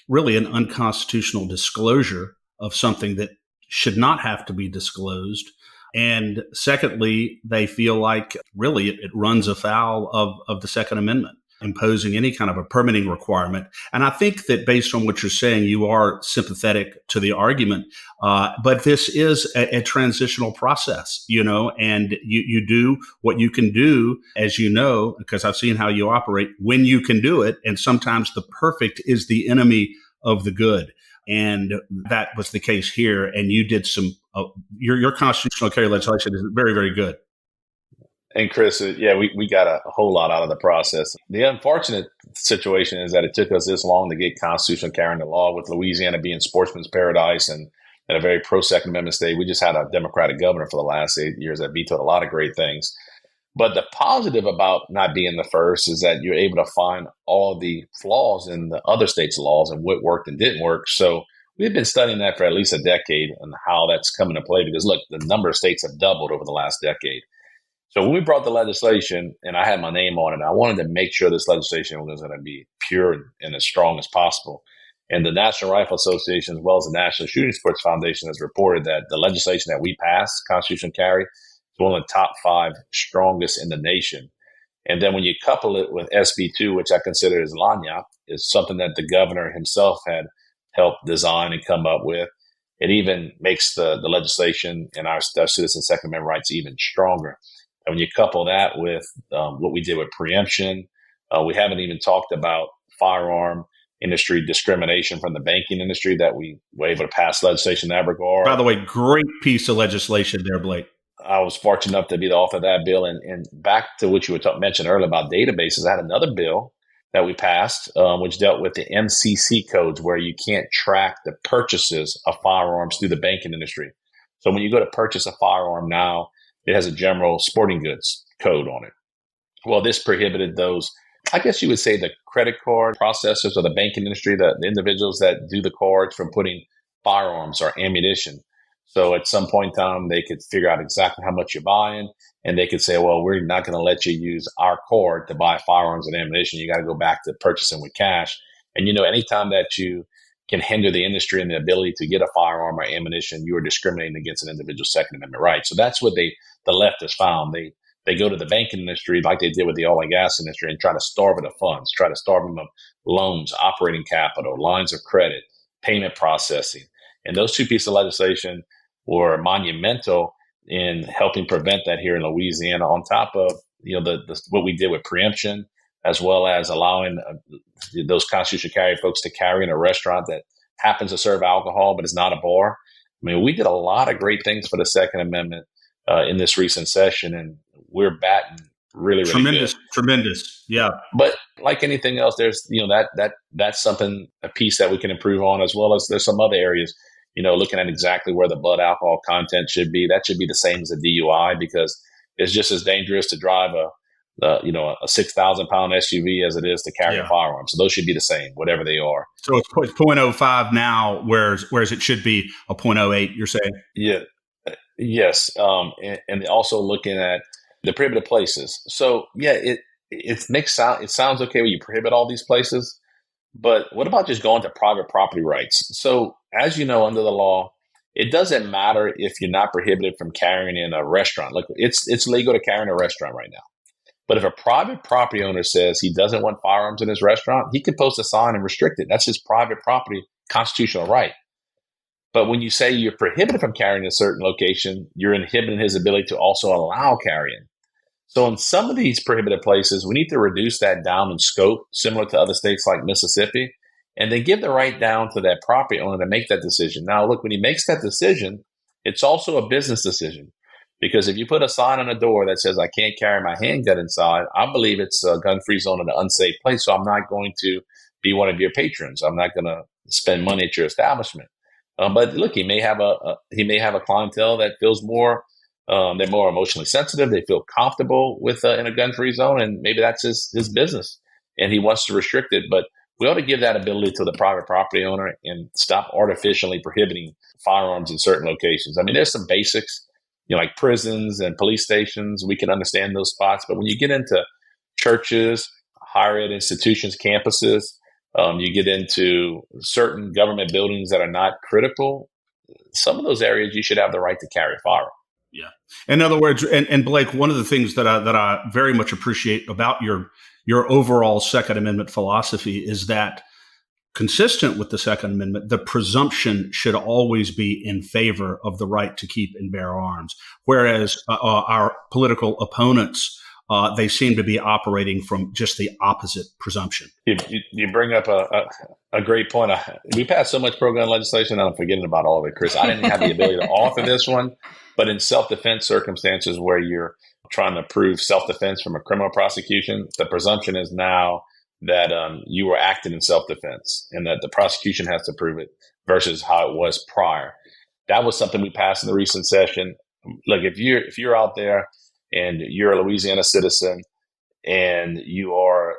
really an unconstitutional disclosure of something that should not have to be disclosed. And secondly, they feel like really it runs afoul of the Second Amendment, imposing any kind of a permitting requirement. And I think that based on what you're saying, you are sympathetic to the argument. But this is a transitional process, and you do what you can do, as you know, because I've seen how you operate when you can do it. And sometimes the perfect is the enemy of the good. And that was the case here. And you did your constitutional carry legislation is very, very good. And Chris, we got a whole lot out of the process. The unfortunate situation is that it took us this long to get constitutional carry into law, with Louisiana being sportsman's paradise and a very pro-Second Amendment state. We just had a Democratic governor for the last 8 years that vetoed a lot of great things. But the positive about not being the first is that you're able to find all the flaws in the other states' laws and what worked and didn't work. So we've been studying that for at least a decade and how that's coming into play, because look, the number of states have doubled over the last decade. So when we brought the legislation and I had my name on it, I wanted to make sure this legislation was going to be pure and as strong as possible. And the National Rifle Association, as well as the National Shooting Sports Foundation, has reported that the legislation that we passed, constitutional carry, is one of the top 5 strongest in the nation. And then when you couple it with SB2, which I consider is lagniappe, is something that the governor himself had helped design and come up with, it even makes the legislation and our citizen Second Amendment rights even stronger. And when you couple that with what we did with preemption, we haven't even talked about firearm industry discrimination from the banking industry, that we were able to pass legislation in that regard. By the way, great piece of legislation there, Blake. I was fortunate enough to be the author of that bill. And back to what you mentioned earlier about databases, I had another bill that we passed, which dealt with the MCC codes, where you can't track the purchases of firearms through the banking industry. So when you go to purchase a firearm now, it has a general sporting goods code on it. Well, this prohibited those, I guess you would say, the credit card processors or the banking industry, the individuals that do the cards, from putting firearms or ammunition. So at some point in time, they could figure out exactly how much you're buying, and they could say, well, we're not going to let you use our card to buy firearms and ammunition. You got to go back to purchasing with cash. And, anytime that you can hinder the industry and the ability to get a firearm or ammunition, you are discriminating against an individual's Second Amendment right. So that's what the left has found. They go to the banking industry like they did with the oil and gas industry and try to starve it of funds, try to starve them of loans, operating capital, lines of credit, payment processing. And those 2 pieces of legislation were monumental in helping prevent that here in Louisiana, on top of what we did with preemption, as well as allowing those constitutional carry folks to carry in a restaurant that happens to serve alcohol but is not a bar. I mean, we did a lot of great things for the Second Amendment in this recent session, and we're batting really, really tremendous, good. Tremendous, yeah. But like anything else, there's that's something, a piece that we can improve on, as well as there's some other areas. Looking at exactly where the blood alcohol content should be. That should be the same as a DUI, because it's just as dangerous to drive a 6,000 pound SUV as it is to carry a firearm. So those should be the same, whatever they are. So it's 0.05 now, whereas it should be a 0.08, you're saying? Yeah. Yes. And also looking at the prohibited places. So it sounds okay when you prohibit all these places, but what about just going to private property rights? So as you know, under the law, it doesn't matter if you're not prohibited from carrying in a restaurant. Like it's legal to carry in a restaurant right now. But if a private property owner says he doesn't want firearms in his restaurant, he can post a sign and restrict it. That's his private property constitutional right. But when you say you're prohibited from carrying in a certain location, you're inhibiting his ability to also allow carrying. So in some of these prohibited places, we need to reduce that down in scope, similar to other states like Mississippi, and then give the right down to that property owner to make that decision. Now, look, when he makes that decision, it's also a business decision. Because if you put a sign on a door that says, I can't carry my handgun inside, I believe it's a gun-free zone in an unsafe place, so I'm not going to be one of your patrons. I'm not going to spend money at your establishment. But look, he may have a clientele that feels more They're more emotionally sensitive. They feel comfortable with in a gun-free zone, and maybe that's his business, and he wants to restrict it. But we ought to give that ability to the private property owner and stop artificially prohibiting firearms in certain locations. I mean, there's some basics, like prisons and police stations. We can understand those spots, but when you get into churches, higher ed institutions, campuses, you get into certain government buildings that are not critical. Some of those areas you should have the right to carry a firearm. Yeah. In other words, and Blake, one of the things that I very much appreciate about your overall Second Amendment philosophy is that, consistent with the Second Amendment, the presumption should always be in favor of the right to keep and bear arms, whereas our political opponents, they seem to be operating from just the opposite presumption. You bring up a great point. We passed so much pro-gun legislation, I'm forgetting about all of it, Chris. I didn't have the ability to author this one, but in self-defense circumstances where you're trying to prove self-defense from a criminal prosecution, the presumption is now that you were acting in self-defense and that the prosecution has to prove it versus how it was prior. That was something we passed in the recent session. Look, if you're out there and you're a Louisiana citizen and you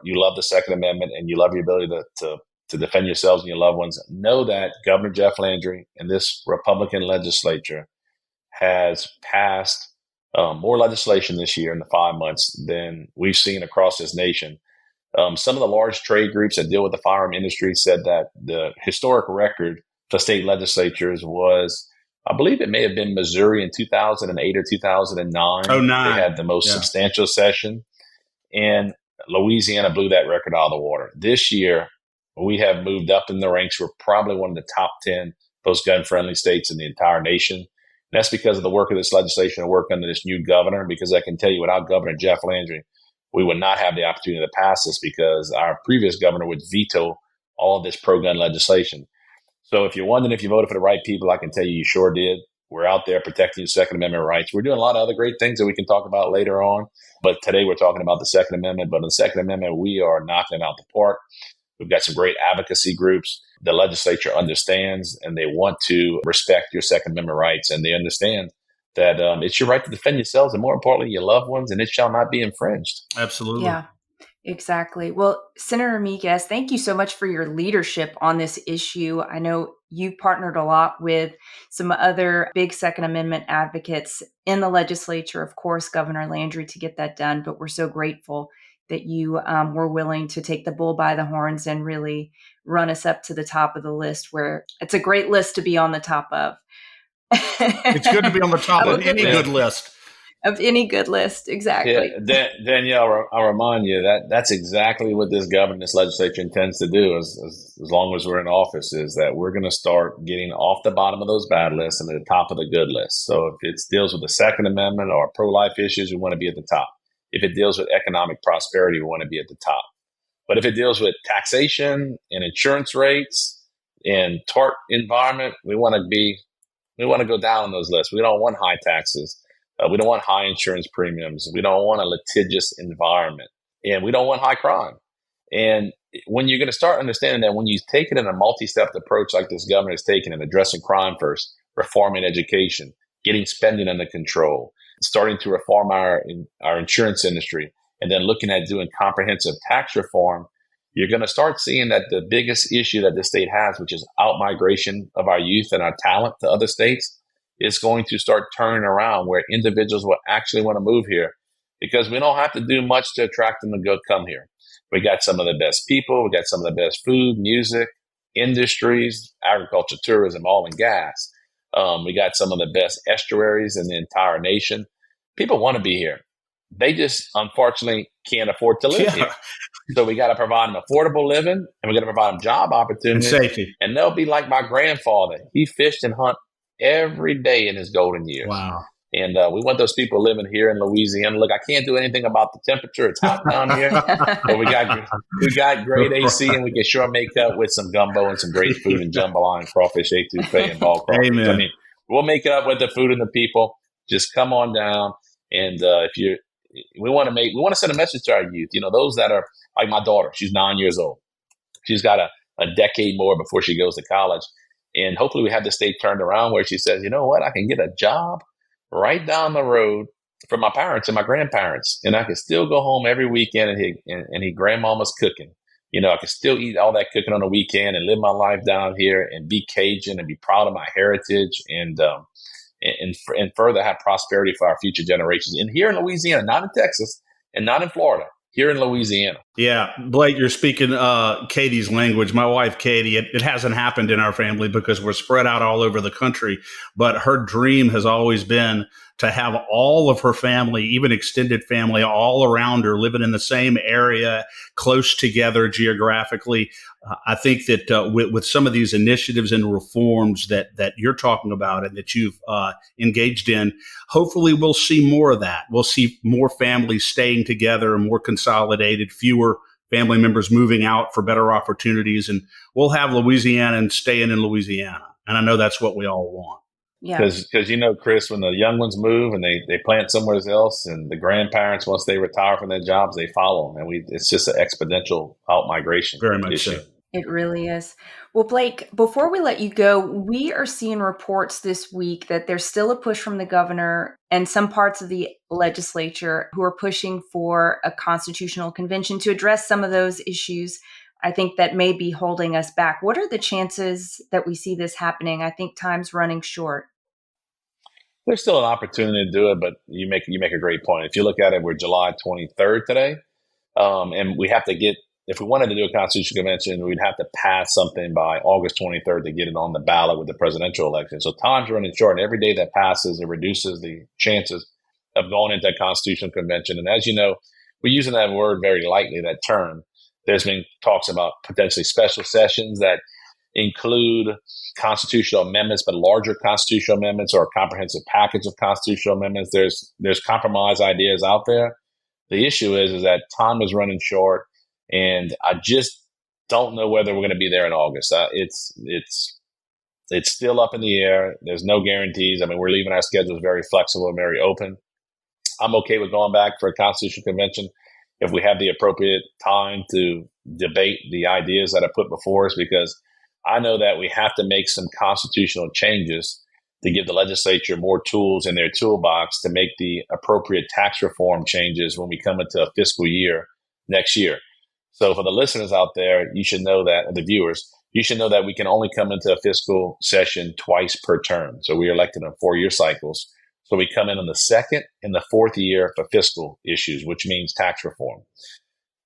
love the Second Amendment and you love your ability to defend yourselves and your loved ones, know that Governor Jeff Landry and this Republican legislature has passed more legislation this year in the 5 months than we've seen across this nation. Some of the large trade groups that deal with the firearm industry said that the historic record for state legislatures was, I believe it may have been Missouri in 2008 or 2009. They had the most substantial session, and Louisiana blew that record out of the water. This year, we have moved up in the ranks. We're probably one of the top 10 post-gun friendly states in the entire nation. And that's because of the work of this legislation and work under this new governor, because I can tell you without Governor Jeff Landry, we would not have the opportunity to pass this because our previous governor would veto all of this pro-gun legislation. So if you're wondering if you voted for the right people, I can tell you sure did. We're out there protecting your Second Amendment rights. We're doing a lot of other great things that we can talk about later on. But today we're talking about the Second Amendment. But in the Second Amendment, we are knocking it out the park. We've got some great advocacy groups. The legislature understands and they want to respect your Second Amendment rights. And they understand that it's your right to defend yourselves and, more importantly, your loved ones, and it shall not be infringed. Absolutely. Yeah, exactly. Well, Senator Miguez, thank you so much for your leadership on this issue. I know you've partnered a lot with some other big Second Amendment advocates in the legislature, of course, Governor Landry, to get that done. But we're so grateful that you were willing to take the bull by the horns and really run us up to the top of the list, where it's a great list to be on the top of. It's good to be on the top of any good list. Of any good list, exactly. Yeah, Danielle, I'll remind you that that's exactly what this government, this legislature intends to do as long as we're in office, is that we're going to start getting off the bottom of those bad lists and to the top of the good list. So if it deals with the Second Amendment or pro-life issues, we want to be at the top. If it deals with economic prosperity, we want to be at the top. But if it deals with taxation and insurance rates and tort environment, we want to go down on those lists. We don't want high taxes. We don't want high insurance premiums. We don't want a litigious environment. And we don't want high crime. And when you're going to start understanding that, when you take it in a multi-step approach like this government is taking and addressing crime first, reforming education, getting spending under control, starting to reform our insurance industry, and then looking at doing comprehensive tax reform, you're going to start seeing that the biggest issue that this state has, which is out-migration of our youth and our talent to other states, is going to start turning around, where individuals will actually want to move here, because we don't have to do much to attract them to come here. We got some of the best people. We got some of the best food, music, industries, agriculture, tourism, oil and gas. We got some of the best estuaries in the entire nation. People want to be here. They just, unfortunately, can't afford to live here. So we got to provide them affordable living, and we got to provide them job opportunities. And safety. And they'll be like my grandfather. He fished and hunted every day in his golden years. Wow. And we want those people living here in Louisiana. Look, I can't do anything about the temperature. It's hot down here. But we got great AC, and we can sure make up with some gumbo and some great food and jambalaya and crawfish etouffee and ball crawfish. Amen. I mean, we'll make it up with the food and the people. Just come on down. And we want to send a message to our youth. You know, those that are like my daughter. She's 9 years old. She's got a decade more before she goes to college. And hopefully we have the state turned around where she says, you know what, I can get a job right down the road from my parents and my grandparents. And I could still go home every weekend and he grandmama's cooking. I could still eat all that cooking on the weekend and live my life down here and be Cajun and be proud of my heritage and further have prosperity for our future generations. And here in Louisiana, not in Texas and not in Florida, here in Louisiana. Yeah, Blake, you're speaking Katie's language. My wife, Katie, it hasn't happened in our family because we're spread out all over the country. But her dream has always been to have all of her family, even extended family, all around her, living in the same area, close together geographically. I think that with some of these initiatives and reforms that you're talking about and that you've engaged in, hopefully we'll see more of that. We'll see more families staying together, more consolidated, fewer family members moving out for better opportunities, and we'll have Louisianans staying in Louisiana. And I know that's what we all want. Yeah. Because Chris, when the young ones move and they plant somewhere else, and the grandparents, once they retire from their jobs, they follow them, and it's just an exponential out migration Very much issue. so. It really is. Well, Blake, before we let you go, we are seeing reports this week that there's still a push from the governor and some parts of the legislature who are pushing for a constitutional convention to address some of those issues. I think that may be holding us back. What are the chances that we see this happening? I think time's running short. There's still an opportunity to do it, but you make a great point. If you look at it, we're July 23rd today, and we have to get. If we wanted to do a constitutional convention, we'd have to pass something by August 23rd to get it on the ballot with the presidential election. So time's running short, and every day that passes, it reduces the chances of going into a constitutional convention. And as you know, we're using that word very lightly, that term. There's been talks about potentially special sessions that include constitutional amendments, but larger constitutional amendments or a comprehensive package of constitutional amendments. There's compromise ideas out there. The issue is that time is running short, and I just don't know whether we're going to be there in August. It's still up in the air. There's no guarantees. I mean, we're leaving our schedules very flexible and very open. I'm okay with going back for a constitutional convention if we have the appropriate time to debate the ideas that are put before us, because I know that we have to make some constitutional changes to give the legislature more tools in their toolbox to make the appropriate tax reform changes when we come into a fiscal year next year. So for the listeners out there, you should know that, the viewers, you should know that we can only come into a fiscal session twice per term. So we are elected in 4-year cycles. So we come in on the second and the fourth year for fiscal issues, which means tax reform.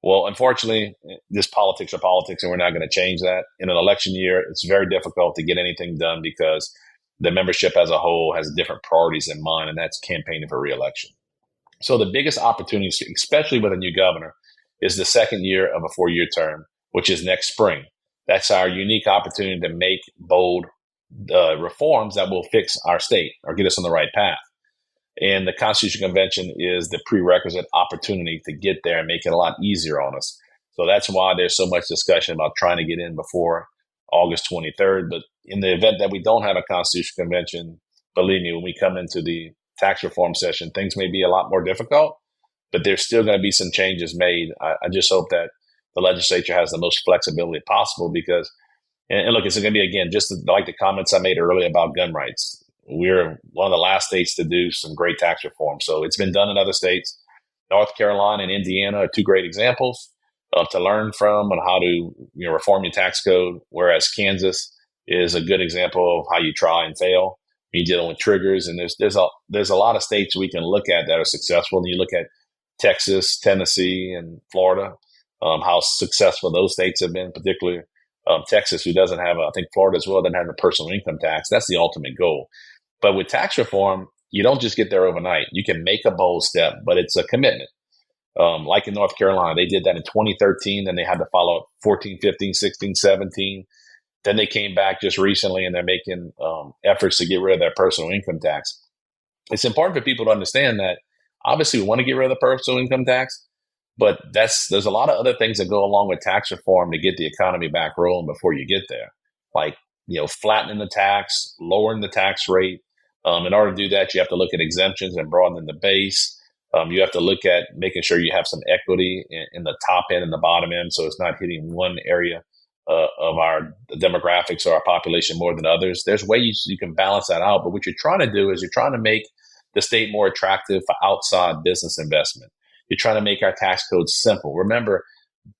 Well, unfortunately, this politics are politics, and we're not going to change that. In an election year, it's very difficult to get anything done because the membership as a whole has different priorities in mind, and that's campaigning for reelection. So the biggest opportunity, especially with a new governor, is the second year of a 4-year term, which is next spring. That's our unique opportunity to make bold reforms that will fix our state or get us on the right path. And the Constitutional Convention is the prerequisite opportunity to get there and make it a lot easier on us. So that's why there's so much discussion about trying to get in before August 23rd. But in the event that we don't have a Constitutional Convention, believe me, when we come into the tax reform session, things may be a lot more difficult, but there's still going to be some changes made. I just hope that the legislature has the most flexibility possible because, and look, it's going to be, again, just like the comments I made earlier about gun rights. We're one of the last states to do some great tax reform. So it's been done in other states. North Carolina and Indiana are two great examples to learn from on how to reform your tax code, whereas Kansas is a good example of how you try and fail. You're dealing with triggers, and there's a lot of states we can look at that are successful. And you look at Texas, Tennessee, and Florida, how successful those states have been, particularly Texas, who doesn't have, I think Florida as well, doesn't have a personal income tax. That's the ultimate goal. But with tax reform, you don't just get there overnight. You can make a bold step, but it's a commitment. Like in North Carolina, they did that in 2013, then they had to follow up 14, 15, 16, 17. Then they came back just recently and they're making efforts to get rid of their personal income tax. It's important for people to understand that obviously we want to get rid of the personal income tax, but there's a lot of other things that go along with tax reform to get the economy back rolling before you get there. Like, flattening the tax, lowering the tax rate. In order to do that, you have to look at exemptions and broadening the base. You have to look at making sure you have some equity in the top end and the bottom end, so it's not hitting one area of our demographics or our population more than others. There's ways you can balance that out, but what you're trying to do is you're trying to make the state more attractive for outside business investment. You're trying to make our tax code simple. Remember,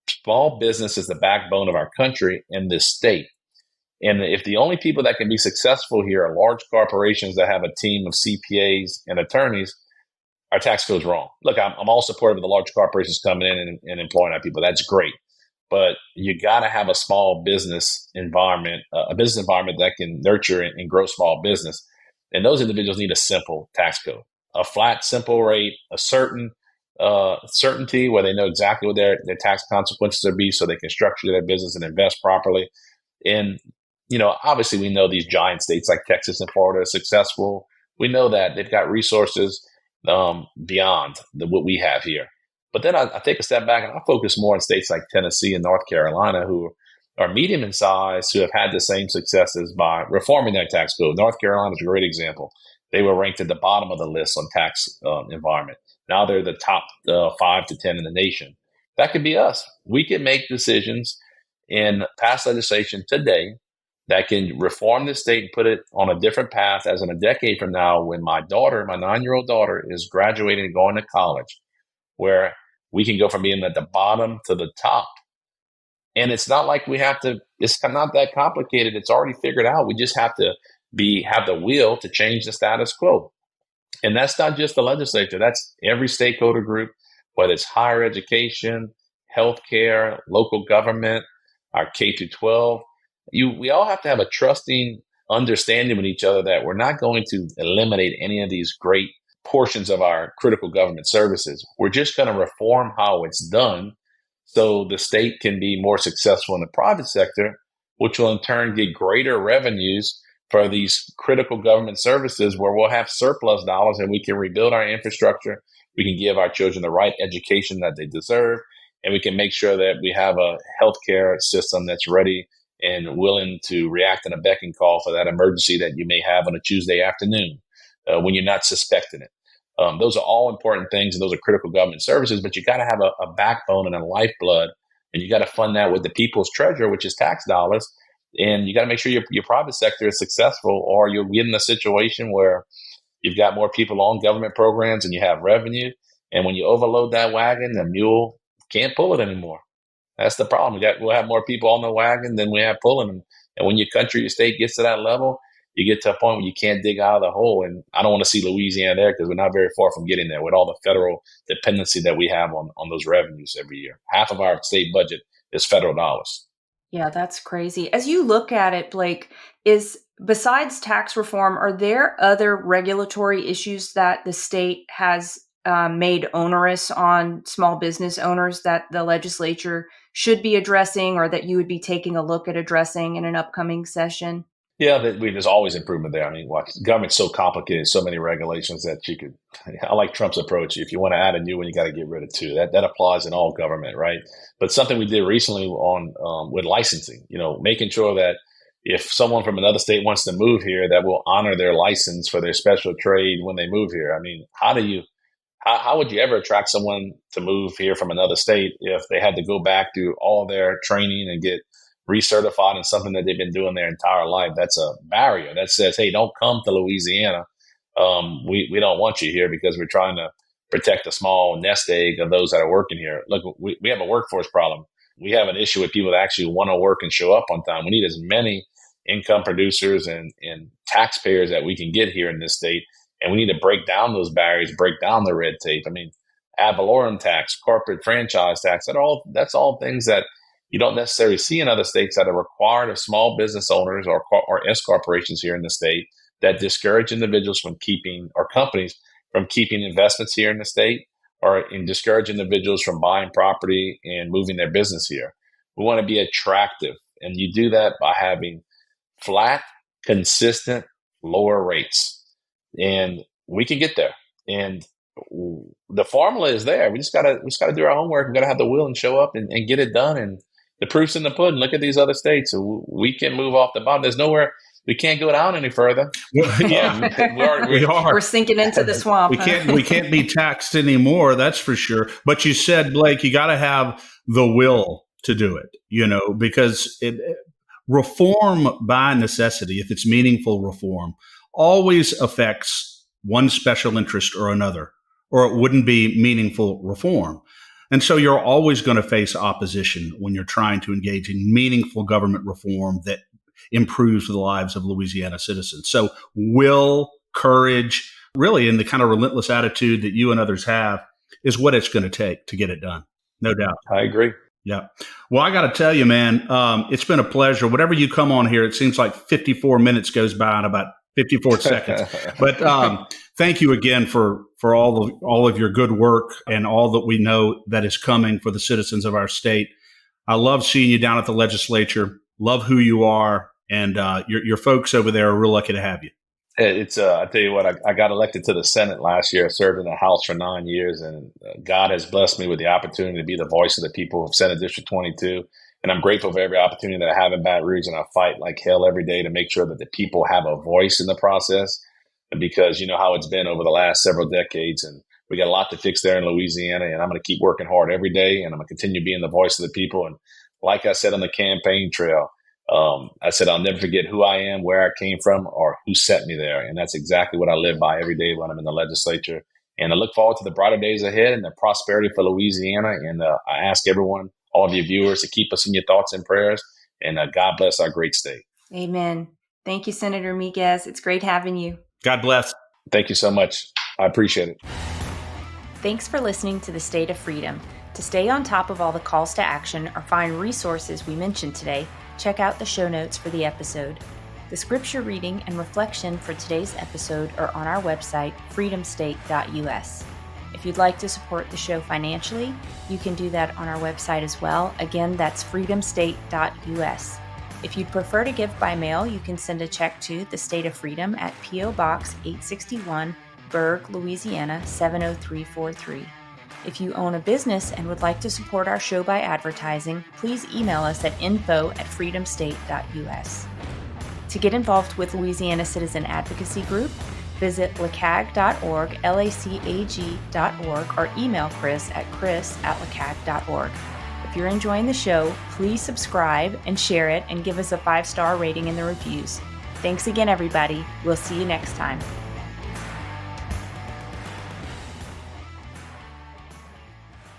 small business is the backbone of our country and this state. And if the only people that can be successful here are large corporations that have a team of CPAs and attorneys, our tax code's wrong. Look, I'm all supportive of the large corporations coming in and employing our people. That's great. But you got to have a small business environment, a business environment that can nurture and grow small business. And those individuals need a simple tax code, a flat, simple rate, a certain certainty where they know exactly what their tax consequences will be so they can structure their business and invest properly. And, obviously we know these giant states like Texas and Florida are successful. We know that they've got resources beyond what we have here. But then I take a step back and I focus more on states like Tennessee and North Carolina, who are medium in size, who have had the same successes by reforming their tax code. North Carolina is a great example. They were ranked at the bottom of the list on tax environment. Now they're the top 5 to 10 in the nation. That could be us. We can make decisions and pass legislation today that can reform the state and put it on a different path as in a decade from now when my 9-year-old daughter, is graduating and going to college, where we can go from being at the bottom to the top. And it's not like it's not that complicated. It's already figured out. We just have to have the will to change the status quo. And that's not just the legislature. That's every stakeholder group, whether it's higher education, healthcare, local government, our K through 12. We all have to have a trusting understanding with each other that we're not going to eliminate any of these great portions of our critical government services. We're just going to reform how it's done so the state can be more successful in the private sector, which will in turn get greater revenues for these critical government services where we'll have surplus dollars and we can rebuild our infrastructure. We can give our children the right education that they deserve, and we can make sure that we have a healthcare system that's ready and willing to react in a beck and call for that emergency that you may have on a Tuesday afternoon when you're not suspecting it. Those are all important things, and those are critical government services, but you got to have a backbone and a lifeblood, and you got to fund that with the people's treasure, which is tax dollars. And you got to make sure your private sector is successful, or you'll get in a situation where you've got more people on government programs and you have revenue. And when you overload that wagon, the mule can't pull it anymore. That's the problem. We'll have more people on the wagon than we have pulling them. And when your country, your state gets to that level, you get to a point where you can't dig out of the hole. And I don't want to see Louisiana there because we're not very far from getting there with all the federal dependency that we have on those revenues every year. Half of our state budget is federal dollars. Yeah, that's crazy. As you look at it, Blake, besides tax reform, are there other regulatory issues that the state has made onerous on small business owners that the legislature should be addressing or that you would be taking a look at addressing in an upcoming session? Yeah, there's always improvement there. I mean, government's so complicated, so many regulations that I like Trump's approach. If you want to add a new one, you got to get rid of two. That applies in all government, right? But something we did recently with licensing, making sure that if someone from another state wants to move here, that we'll honor their license for their special trade when they move here. I mean, how would you ever attract someone to move here from another state if they had to go back through all their training and get recertified in something that they've been doing their entire life? That's a barrier that says, hey, don't come to Louisiana. We don't want you here because we're trying to protect the small nest egg of those that are working here. Look, we have a workforce problem. We have an issue with people that actually want to work and show up on time. We need as many income producers and taxpayers that we can get here in this state. And we need to break down those barriers, break down the red tape. I mean, ad valorem tax, corporate franchise tax, that's all things that you don't necessarily see in other states that are required of small business owners or S corporations here in the state that discourage individuals from keeping, or companies from keeping investments here in the state, or discourage individuals from buying property and moving their business here. We want to be attractive. And you do that by having flat, consistent, lower rates. And we can get there. And the formula is there. We just gotta do our homework. We gotta have the will and show up and get it done. And the proof's in the pudding. Look at these other states. So we can move off the bottom. There's nowhere we can't go down any further. Yeah, we are. We're sinking into the swamp. We can't be taxed anymore. That's for sure. But you said, Blake, you got to have the will to do it. Because reform by necessity, if it's meaningful reform, always affects one special interest or another, or it wouldn't be meaningful reform. And so you're always going to face opposition when you're trying to engage in meaningful government reform that improves the lives of Louisiana citizens. So will, courage, really, and the kind of relentless attitude that you and others have is what it's going to take to get it done. No doubt. I agree. Yeah. Well, I got to tell you, man, it's been a pleasure. Whatever you come on here, it seems like 54 minutes goes by in about 54 seconds. But thank you again for all of your good work and all that we know that is coming for the citizens of our state. I love seeing you down at the legislature. Love who you are, and your folks over there are real lucky to have you. It's I tell you what, I got elected to the Senate last year. I served in the House for 9 years, and God has blessed me with the opportunity to be the voice of the people of Senate District 22. And I'm grateful for every opportunity that I have in Baton Rouge, and I fight like hell every day to make sure that the people have a voice in the process. And because you know how it's been over the last several decades, and we got a lot to fix there in Louisiana, and I'm going to keep working hard every day, and I'm going to continue being the voice of the people. And like I said on the campaign trail, I said, I'll never forget who I am, where I came from, or who set me there. And that's exactly what I live by every day when I'm in the legislature. And I look forward to the brighter days ahead and the prosperity for Louisiana. And I ask everyone, all of your viewers, to keep us in your thoughts and prayers. And God bless our great state. Amen. Thank you, Senator Miguez. It's great having you. God bless. Thank you so much. I appreciate it. Thanks for listening to The State of Freedom. To stay on top of all the calls to action or find resources we mentioned today, check out the show notes for the episode. The scripture reading and reflection for today's episode are on our website, freedomstate.us. If you'd like to support the show financially, you can do that on our website as well. Again, that's freedomstate.us. If you'd prefer to give by mail, you can send a check to the State of Freedom at P.O. Box 861, Berg, Louisiana 70343. If you own a business and would like to support our show by advertising, please email us at info@freedomstate.us. To get involved with Louisiana Citizen Advocacy Group, visit LACAG.org, LACAG.org, or email Chris at chris@lacag.org. If you're enjoying the show, please subscribe and share it and give us a 5-star rating in the reviews. Thanks again, everybody. We'll see you next time.